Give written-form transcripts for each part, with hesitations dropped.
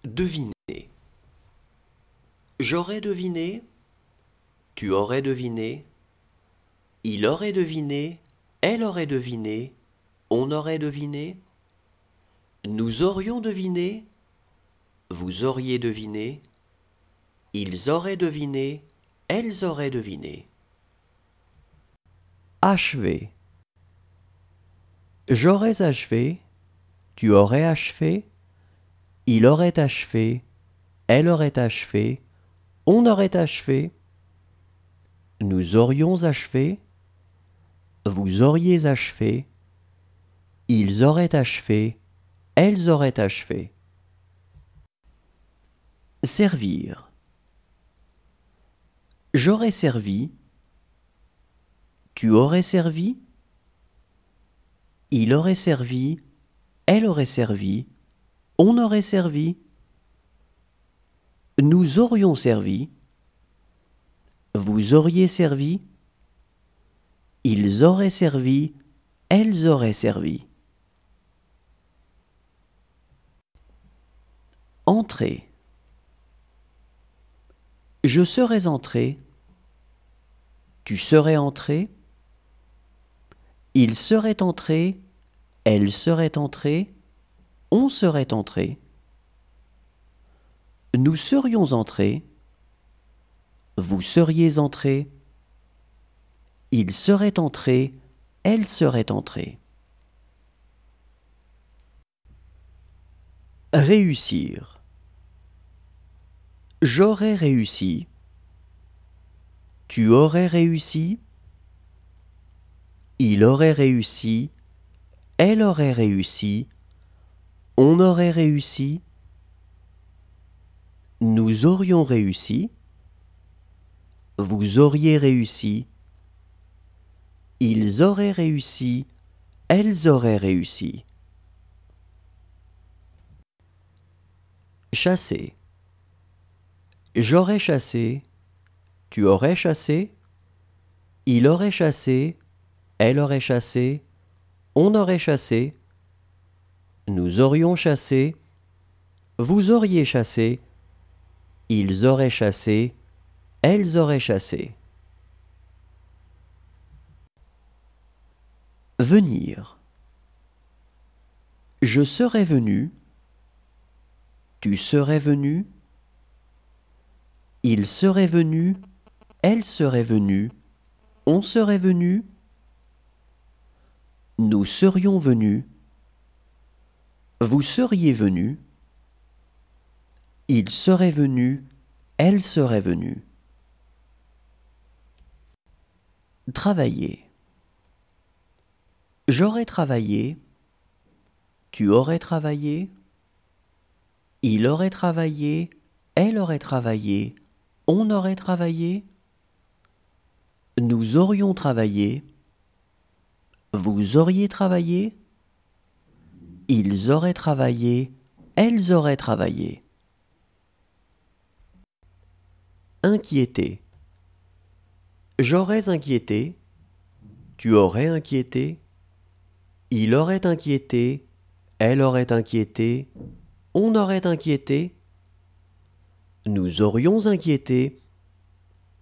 Deviner. J'aurais deviné, tu aurais deviné, il aurait deviné, elle aurait deviné, on aurait deviné, nous aurions deviné, vous auriez deviné, ils auraient deviné, elles auraient deviné. Achever. J'aurais achevé, tu aurais achevé, il aurait achevé, elle aurait achevé, on aurait achevé, nous aurions achevé, vous auriez achevé, ils auraient achevé, elles auraient achevé. Servir. J'aurais servi, tu aurais servi, il aurait servi, elle aurait servi, on aurait servi, nous aurions servi, vous auriez servi, ils auraient servi, elles auraient servi. Entrer. Je serais entré, tu serais entré, il serait entré, elle serait entrée, on serait entré, nous serions entrés, vous seriez entrés, il serait entré, elle serait entrée. Réussir. J'aurais réussi, tu aurais réussi, il aurait réussi, elle aurait réussi, on aurait réussi, nous aurions réussi, vous auriez réussi, ils auraient réussi, elles auraient réussi. Chasser. J'aurais chassé, tu aurais chassé, il aurait chassé, elle aurait chassé, on aurait chassé, nous aurions chassé, vous auriez chassé, ils auraient chassé, elles auraient chassé. Venir. Je serais venu, tu serais venu, il serait venu, elle serait venue, on serait venu, nous serions venus, vous seriez venu, il serait venu, elle serait venue. Travailler. J'aurais travaillé, tu aurais travaillé, il aurait travaillé, elle aurait travaillé, on aurait travaillé, nous aurions travaillé, vous auriez travaillé, ils auraient travaillé, elles auraient travaillé. Inquiéter. J'aurais inquiété, tu aurais inquiété, il aurait inquiété, elle aurait inquiété, on aurait inquiété, nous aurions inquiété,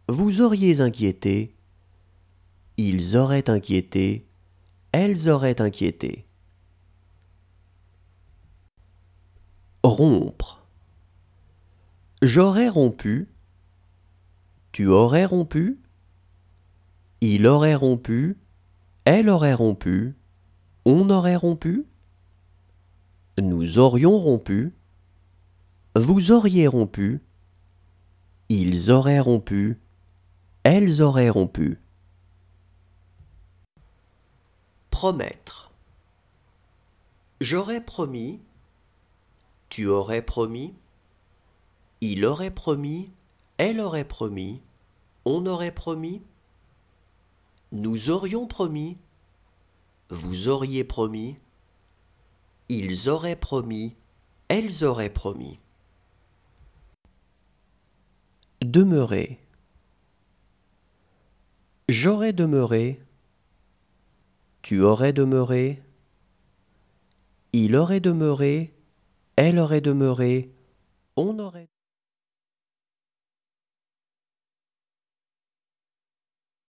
vous auriez inquiété, ils auraient inquiété, elles auraient inquiété. Rompre. J'aurais rompu, tu aurais rompu, il aurait rompu, elle aurait rompu, on aurait rompu, nous aurions rompu, vous auriez rompu, ils auraient rompu, elles auraient rompu. Promettre. J'aurais promis, tu aurais promis, il aurait promis, elle aurait promis, on aurait promis, nous aurions promis, vous auriez promis, ils auraient promis, elles auraient promis. Demeurer. J'aurais demeuré, tu aurais demeuré, il aurait demeuré, elle aurait demeuré, On aurait